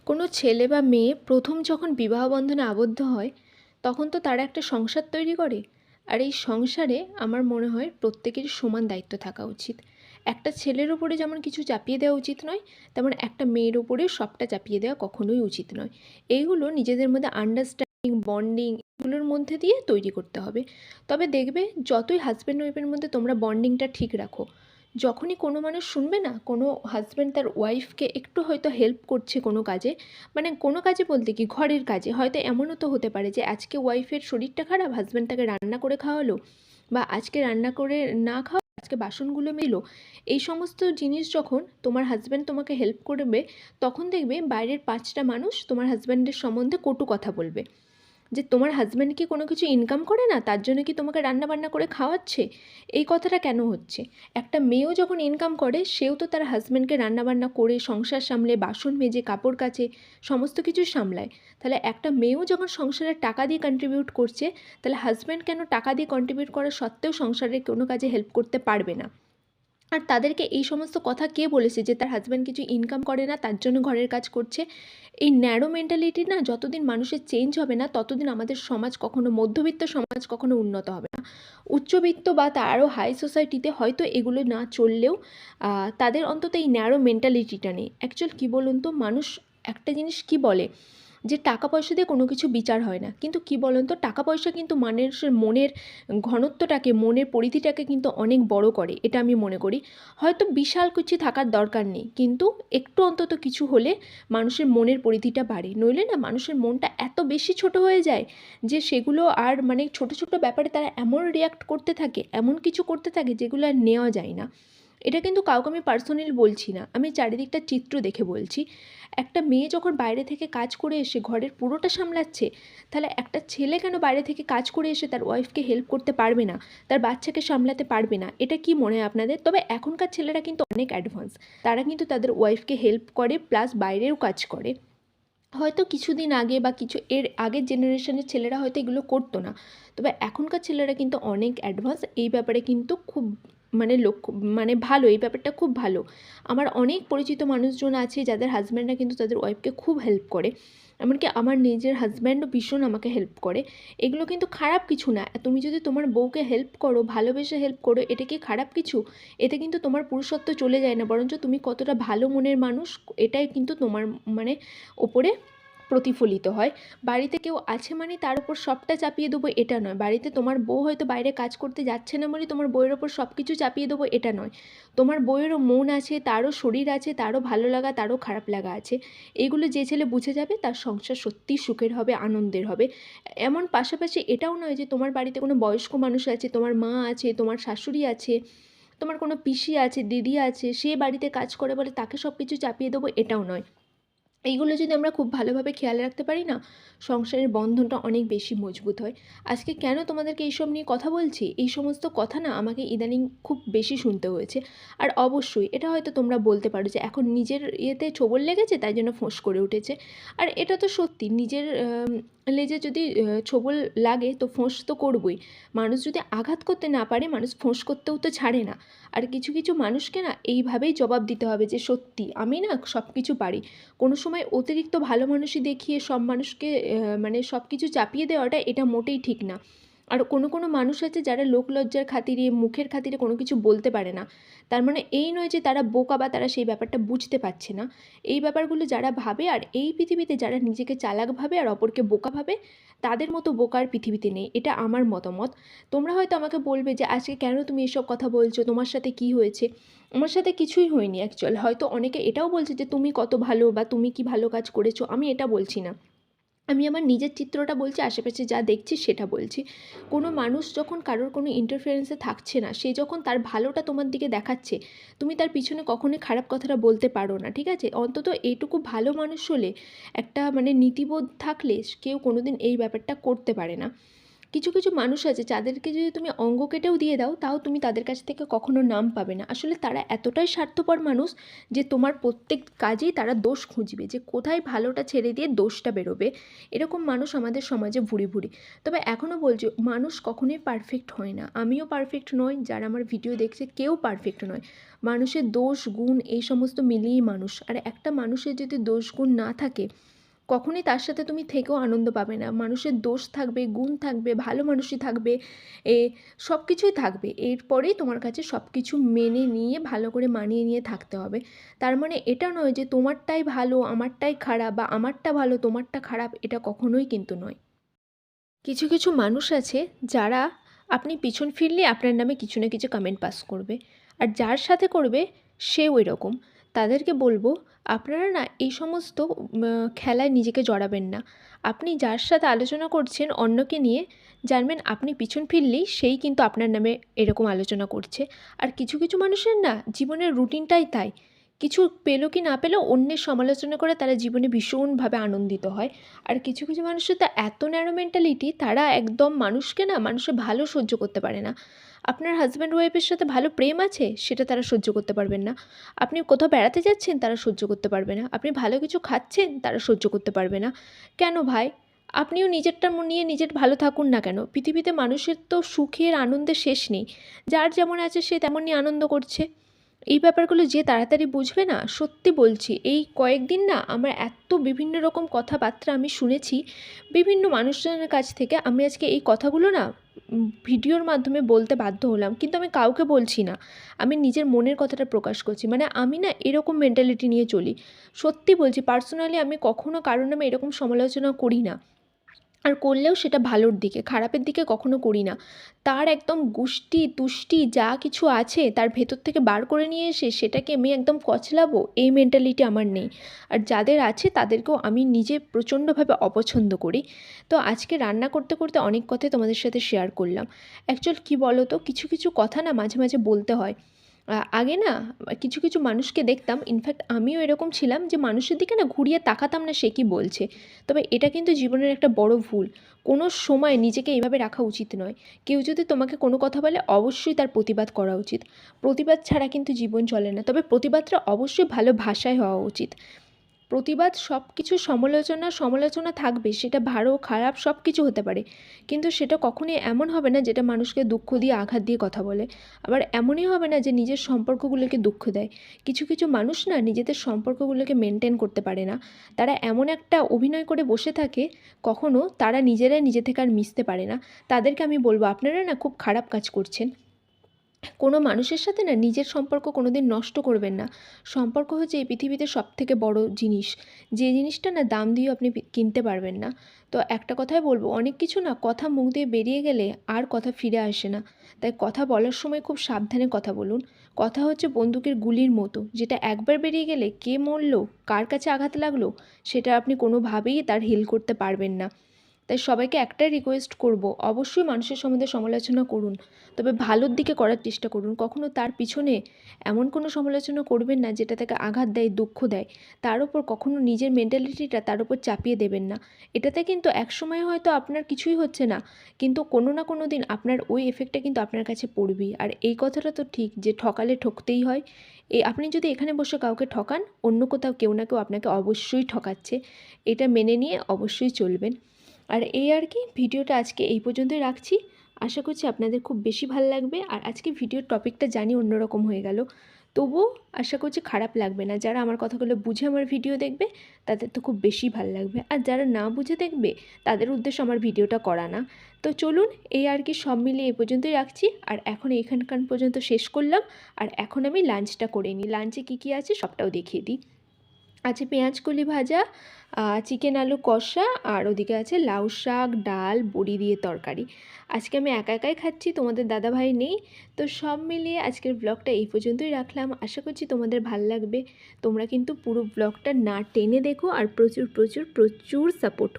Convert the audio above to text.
কোনো ছেলে বা মেয়ে প্রথম যখন বিবাহ বন্ধনে আবদ্ধ হয় তখন তো তারা একটা সংসার তৈরি করে। আর এই সংসারে আমার মনে হয় প্রত্যেকেরই সমান দায়িত্ব থাকা উচিত। একটা ছেলের ওপরে যেমন কিছু চাপিয়ে দেওয়া উচিত নয়, তেমন একটা মেয়ের ওপরে সবটা চাপিয়ে দেওয়া কখনোই উচিত নয়। এইগুলো নিজেদের মধ্যে আন্ডারস্ট্যান্ডিং, বন্ডিং এগুলোর মধ্যে দিয়ে তৈরি করতে হবে। তবে দেখবে, যতই হাজব্যান্ড ওয়াইফের মধ্যে তোমরা বন্ডিংটা ঠিক রাখো, যখনই কোনো মানুষ শুনবে না কোনো হাজব্যান্ড তার ওয়াইফকে একটু হয়তো হেল্প করছে কোনো কাজে, মানে কোনো কাজে বলতে কি, ঘরের কাজে হয়তো এমনও তো হতে পারে যে আজকে ওয়াইফের শরীরটা খারাপ, হাজব্যান্ড তাকে রান্না করে খাওয়ালো, বা আজকে রান্না করে না খাওয়া আজকে বাসনগুলো মেলো। এই সমস্ত জিনিস যখন তোমার হাজব্যান্ড তোমাকে হেল্প করবে, তখন দেখবে বাইরের 5টা মানুষ তোমার হাজব্যান্ডের সম্বন্ধে কটু কথা বলবে, যে তোমার হাজব্যান্ড কি কোনো কিছু ইনকাম করে না, তার জন্য কি তোমাকে রান্না বান্না করে খাওয়াচ্ছে? এই কথাটা কেন হচ্ছে? একটা মেয়েও যখন ইনকাম করে, সেও তো তার হাজব্যান্ডকে রান্না বান্না করে সংসার সামলে, বাসন মেজে, কাপড় কাচে, সমস্ত কিছু সামলায়। তাহলে একটা মেয়েও যখন সংসারে টাকা দিয়ে কন্ট্রিবিউট করছে, তাহলে হাজব্যান্ড কেন টাকা দিয়ে কন্ট্রিবিউট করা সত্ত্বেও সংসারে কোনো কাজে হেল্প করতে পারবে না? আর তাদেরকে এই সমস্ত কথা কে বলেছে যে তার হাজব্যান্ড কিছু ইনকাম করে না তার জন্য ঘরের কাজ করছে? এই ন্যারো মেন্টালিটি না, যতদিন মানুষের চেঞ্জ হবে না ততদিন আমাদের সমাজ কখনো, মধ্যবিত্ত সমাজ কখনো উন্নত হবে না। উচ্চবিত্ত বা তারও হাই সোসাইটিতে হয়তো এগুলো না চললেও তাদের অন্তত এই ন্যারো মেন্টালিটিটা নেই। অ্যাকচুয়াল কী বলুন তো, মানুষ একটা জিনিস কি বলে, যে টাকা পয়সা দিয়ে কোনো কিছু বিচার হয় না, কিন্তু কি বলুন তো, টাকা পয়সা কিন্তু মানুষের মনের ঘনত্বটাকে, মনের পরিধিটাকে কিন্তু অনেক বড় করে, এটা আমি মনে করি। হয়তো বিশাল কিছু থাকার দরকার নেই, কিন্তু একটু অন্তত কিছু হলে মানুষের মনের পরিধিটা বাড়ে। নইলে না, মানুষের মনটা এত বেশি ছোট হয়ে যায় যে সেগুলো আর, মানে ছোট ছোট ব্যাপারে তারা এমন রিয়াক্ট করতে থাকে, এমন কিছু করতে থাকে যেগুলো আর নেওয়া যায় না। এটা কিন্তু কাউকে আমি পার্সোনালি বলছি না, আমি চারিদিকটা চিত্র দেখে বলছি। একটা মেয়ে যখন বাইরে থেকে কাজ করে এসে ঘরের পুরোটা সামলাচ্ছে, তাহলে একটা ছেলে কেন বাইরে থেকে কাজ করে এসে তার ওয়াইফকে হেল্প করতে পারবে না, তার বাচ্চাকে সামলাতে পারবে না? এটা কি মনে হয় আপনাদের? তবে এখনকার ছেলেরা কিন্তু অনেক অ্যাডভান্স, তারা কিন্তু তাদের ওয়াইফকে হেল্প করে, প্লাস বাইরেও কাজ করে। হয়তো কিছুদিন আগে বা কিছু এর আগের জেনারেশনের ছেলেরা হয়তো এগুলো করতো না, তবে এখনকার ছেলেরা কিন্তু অনেক অ্যাডভান্স এই ব্যাপারে, কিন্তু খুব, মানে লক্ষ্য, মানে ভালো, এই ব্যাপারটা খুব ভালো। আমার অনেক পরিচিত মানুষজন আছে যাদের হাজব্যান্ডরা কিন্তু তাদের ওয়াইফকে খুব হেল্প করে, এমনকি আমার নিজের হাজব্যান্ডও ভীষণ আমাকে হেল্প করে। এগুলো কিন্তু খারাপ কিছু না। তুমি যদি তোমার বউকে হেল্প করো, ভালোবেসে হেল্প করো, এটা কি খারাপ কিছু? এতে কিন্তু তোমার পুরুষত্ব চলে যায় না, বরঞ্চ তুমি কতটা ভালো মনের মানুষ এটাই কিন্তু তোমার, মানে ওপরে প্রতিফলিত হয়। বাড়িতে কেউ আছে মানে তার উপর সবটা চাপিয়ে দেবো এটা নয়। বাড়িতে তোমার বউ হয়তো বাইরে কাজ করতে যাচ্ছে না বলে তোমার বউয়ের ওপর সব কিছু চাপিয়ে দেবো এটা নয়। তোমার বউয়েরও মন আছে, তারও শরীর আছে, তারও ভালো লাগা, তারও খারাপ লাগা আছে। এইগুলো যে ছেলে বুঝে যাবে তার সংসার সত্যিই সুখের হবে, আনন্দের হবে। এমন পাশাপাশি এটাও নয় যে তোমার বাড়িতে কোনো বয়স্ক মানুষ আছে, তোমার মা আছে, তোমার শাশুড়ি আছে, তোমার কোনো পিসি আছে, দিদি আছে, সে বাড়িতে কাজ করে বলে তাকে সব কিছু চাপিয়ে দেবো এটাও নয়। এইগুলো যদি আমরা খুব ভালোভাবে খেয়াল রাখতে পারি না, সংসারের বন্ধনটা অনেক বেশি মজবুত হয়। আজকে কেন তোমাদেরকে এইসব নিয়ে কথা বলছি, এই সমস্ত কথা না আমাকে ইদানিং খুব বেশি শুনতে হয়েছে। আর অবশ্যই এটা হয়তো তোমরা বলতে পারো যে এখন নিজের ইয়েতে ছোবল লেগেছে তাই জন্য ফোঁস করে উঠেছে। আর এটা তো সত্যি, নিজের লেজে যদি ছোবল লাগে তো ফোঁস তো করবই। মানুষ যদি আঘাত করতে না পারে, মানুষ ফোঁস করতেও তো ছাড়ে না। আর কিছু কিছু মানুষকে না এইভাবেই জবাব দিতে হবে যে সত্যি আমি না সব কিছু পারি। কোনো সময় অতিরিক্ত ভালো মানুষই দেখিয়ে সব মানুষকে মানে সব কিছু চাপিয়ে দেওয়াটা, এটা মোটেই ঠিক না। আর কোনো কোনো মানুষ আছে যারা লোকলজ্জার খাতিরে, মুখের খাতিরে কোনো কিছু বলতে পারে না। তার মানে এই নয় যে তারা বোকা বা তারা সেই ব্যাপারটা বুঝতে পারছে না। এই ব্যাপারগুলো যারা ভাবে, আর এই পৃথিবীতে যারা নিজেকে চালাক ভাবে আর অপরকে বোকা ভাবে, তাদের মতো বোকার পৃথিবীতে নেই, এটা আমার মতামত। তোমরা হয়তো আমাকে বলবে যে আজকে কেন তুমি এসব কথা বলছো, তোমার সাথে কি হয়েছে? আমার সাথে কিছুই হয়নি অ্যাকচুয়াল। হয়তো অনেকে এটাও বলছে যে তুমি কত ভালো বা তুমি কি ভালো কাজ করেছো, আমি এটা বলছি না। আমি আমার নিজের চিত্রটা বলছি, আশেপাশে যা দেখছি সেটা বলছি। কোনো মানুষ যখন কারোর কোনো ইন্টারফারেন্সে থাকছে না, সে যখন তার ভালোটা তোমার দিকে দেখাচ্ছে, তুমি তার পিছনে কখনোই খারাপ কথাটা বলতে পারো না, ঠিক আছে? অন্তত এইটুকু ভালো মানুষ হলে, একটা মানে নীতিবোধ থাকলে কেউ কোনোদিন এই ব্যাপারটা করতে পারে না। কিছু কিছু মানুষ আছে যাদেরকে যদি তুমি অঙ্গ কেটেও দিয়ে দাও তাও তুমি তাদের কাছ থেকে কখনো নাম পাবে না। আসলে তারা এতটাই স্বার্থপর মানুষ যে তোমার প্রত্যেক কাজেই তারা দোষ খুঁজবে, যে কোথায় ভালোটা ছেড়ে দিয়ে দোষটা বেরোবে। এরকম মানুষ আমাদের সমাজে ভুরি ভুরি। তবে এখনও বলছি, মানুষ কখনোই পারফেক্ট হয় না, আমিও পারফেক্ট নই, যারা আমার ভিডিও দেখছে কেউ পারফেক্ট নয়। মানুষের দোষ গুণ এই সমস্ত মিলিয়েই মানুষ। আর একটা মানুষের যদি দোষ গুণ না থাকে কখনোই তার সাথে তুমি থেকেও আনন্দ পাবে না। মানুষের দোষ থাকবে, গুণ থাকবে, ভালো মানুষই থাকবে, সব কিছুই থাকবে। এরপরেই তোমার কাছে সব কিছু মেনে নিয়ে ভালো করে মানিয়ে নিয়ে থাকতে হবে। তার মানে এটা নয় যে তোমারটাই ভালো আমারটাই খারাপ, বা আমারটা ভালো তোমারটা খারাপ, এটা কখনোই কিন্তু নয়। কিছু কিছু মানুষ আছে যারা আপনি পিছন ফিরলে আপনার নামে কিছু না কিছু কমেন্ট পাস করবে, আর যার সাথে করবে সেও এরকম। তাদেরকে বলবো, আপনারা না এই সমস্ত খেলায় নিজেকে জড়াবেন না। আপনি যার সাথে আলোচনা করছেন অন্যকে নিয়ে, জানবেন আপনি পিছন ফিরলেই সেই কিন্তু আপনার নামে এরকম আলোচনা করছে। আর কিছু কিছু মানুষের না জীবনের রুটিনটাই তাই, কিছু পেলো কি না পেলো অন্যের সমালোচনা করে তারা জীবনে ভীষণভাবে আনন্দিত হয়। আর কিছু কিছু মানুষের তো এত ন্যারো মেন্টালিটি, তারা একদম মানুষকে না, মানুষের ভালো সহ্য করতে পারে না। আপনার হাজব্যান্ড ওয়াইফের সাথে ভালো প্রেম আছে সেটা তারা সহ্য করতে পারবেন না। আপনি কোথাও বেড়াতে যাচ্ছেন তারা সহ্য করতে পারবে না। আপনি ভালো কিছু খাচ্ছেন তারা সহ্য করতে পারবে না। কেন ভাই? আপনিও নিজেরটা নিয়ে নিজের ভালো থাকুন না কেন? পৃথিবীতে মানুষের তো সুখের আনন্দের শেষ নেই। যার যেমন আছে সে তেমনই আনন্দ করছে। এই ব্যাপারগুলো যে তাড়াতাড়ি বুঝবে না, সত্যি বলছি, এই কয়েকদিন না আমার এত বিভিন্ন রকম কথাবার্তা আমি শুনেছি বিভিন্ন মানুষজনের কাছ থেকে। আমি আজকে এই কথাগুলো না ভিডিওর মাধ্যমে বলতে বাধ্য হলাম, কিন্তু আমি কাউকে বলছি না, আমি নিজের মনের কথাটা প্রকাশ করছি। মানে আমি না এরকম মেন্টালিটি নিয়ে চলি। সত্যি বলছি, পার্সোনালি আমি কখনো কারোর নামে এরকম সমালোচনা করি না। আর করলেও সেটা ভালোর দিকে, খারাপের দিকে কখনো করি না। তার একদম গুষ্টি তুষ্টি যা কিছু আছে তার ভেতর থেকে বার করে নিয়ে এসে সেটাকে আমি একদম কচলাবো, এই মেন্টালিটি আমার নেই। আর যাদের আছে তাদেরকেও আমি নিজে প্রচণ্ডভাবে অপছন্দ করি। তো আজকে রান্না করতে করতে অনেক কথাই তোমাদের সাথে শেয়ার করলাম। অ্যাকচুয়াল কী বলো তো, কিছু কিছু কথা না মাঝে মাঝে বলতে হয়। আগে না কিছু কিছু মানুষকে দেখতাম, ইনফ্যাক্ট আমিও এরকম ছিলাম যে মানুষের দিকে না ঘুরিয়ে তাকাতাম না সে কী বলছে। তবে এটা কিন্তু জীবনের একটা বড় ভুল। কোনো সময় নিজেকে এইভাবে রাখা উচিত নয়। কেউ যদি তোমাকে কোনো কথা বলে অবশ্যই তার প্রতিবাদ করা উচিত। প্রতিবাদ ছাড়া কিন্তু জীবন চলে না। তবে প্রতিবাদটা অবশ্যই ভালো ভাষায় হওয়া উচিত। প্রতিবাদ সব কিছু, সমালোচনা থাকবে, সেটা ভালো খারাপ সব কিছু হতে পারে, কিন্তু সেটা কখনোই এমন হবে না যেটা মানুষকে দুঃখ দিয়ে আঘাত দিয়ে কথা বলে। আবার এমনই হবে না যে নিজের সম্পর্কগুলোকে দুঃখ দেয়। কিছু কিছু মানুষ না নিজেদের সম্পর্কগুলোকে মেনটেন করতে পারে না। তারা এমন একটা অভিনয় করে বসে থাকে, কখনো তারা নিজেরাই নিজে থেকে আর মিশতে পারে না। তাদেরকে আমি বলবো, আপনারা না খুব খারাপ কাজ করছেন। কোনো মানুষের সাথে না নিজের সম্পর্ক কোনো দিন নষ্ট করবেন না। সম্পর্ক হচ্ছে এই পৃথিবীতে সবথেকে বড় জিনিস, যে জিনিসটা না দাম দিয়েও আপনি কিনতে পারবেন না। তো একটা কথাই বলবো, অনেক কিছু না কথা মুখ দিয়ে বেরিয়ে গেলে আর কথা ফিরে আসে না। তাই কথা বলার সময় খুব সাবধানে কথা বলুন। কথা হচ্ছে বন্দুকের গুলির মতো, যেটা একবার বেরিয়ে গেলে কে মরল, কার কাছে আঘাত লাগলো, সেটা আপনি কোনোভাবেই তার হিল করতে পারবেন না। তাই সবাইকে একটাই রিকোয়েস্ট করব, অবশ্যই মানুষের সম্বন্ধে সমালোচনা করুন, তবে ভালোর দিকে করার চেষ্টা করুন। কখনো তার পিছনে এমন কোনো সমালোচনা করবেন না যেটা তাকে আঘাত দেয়, দুঃখ দেয়। তার ওপর কখনো নিজের মেন্টালিটিটা তার ওপর চাপিয়ে দেবেন না। এটাতে কিন্তু একসময় হয়তো আপনার কিছুই হচ্ছে না, কিন্তু কোনো না কোনো দিন আপনার ওই এফেক্টটা কিন্তু আপনার কাছে পড়বেই। আর এই কথাটা তো ঠিক যে ঠকালে ঠকতেই হয়। আপনি যদি এখানে বসে কাউকে ঠকান, অন্য কোথাও কেউ না কেউ আপনাকে অবশ্যই ঠকাচ্ছে। এটা মেনে নিয়ে অবশ্যই চলবেন। আর এই আর কি, ভিডিওটা আজকে এই পর্যন্তই রাখছি। আশা করছি আপনাদের খুব বেশি ভালো লাগবে। আর আজকে ভিডিওর টপিকটা জানি অন্যরকম হয়ে গেল, তবুও আশা করছি খারাপ লাগবে না। যারা আমার কথাগুলো বুঝে আমার ভিডিও দেখবে তাদের তো খুব বেশি ভালো লাগবে, আর যারা না বুঝে দেখবে তাদের উদ্দেশ্য আমার ভিডিওটা করা না। তো চলুন, এই আর কি, সব মিলিয়ে এই পর্যন্তই রাখছি। আর এখন এইখানকার পর্যন্ত শেষ করলাম। আর এখন আমি লাঞ্চটা করে নিই। লাঞ্চে কী কী আছে সবটাও দেখিয়ে দিই। আছে পেঁয়াজ কলি ভাজা, চিকেন আলু কষা, আর ওদিকে আছে লাউ শাক, ডাল, বড়ি দিয়ে তরকারি। আজকে আমি একা একাই খাচ্ছি, তোমাদের দাদাভাই নেই। তো সব মিলিয়ে আজকের ব্লগটা এই পর্যন্তই রাখলাম। আশা করছি তোমাদের ভাল লাগবে। তোমরা কিন্তু পুরো ব্লগটা না টেনে দেখো, আর প্রচুর প্রচুর প্রচুর সাপোর্ট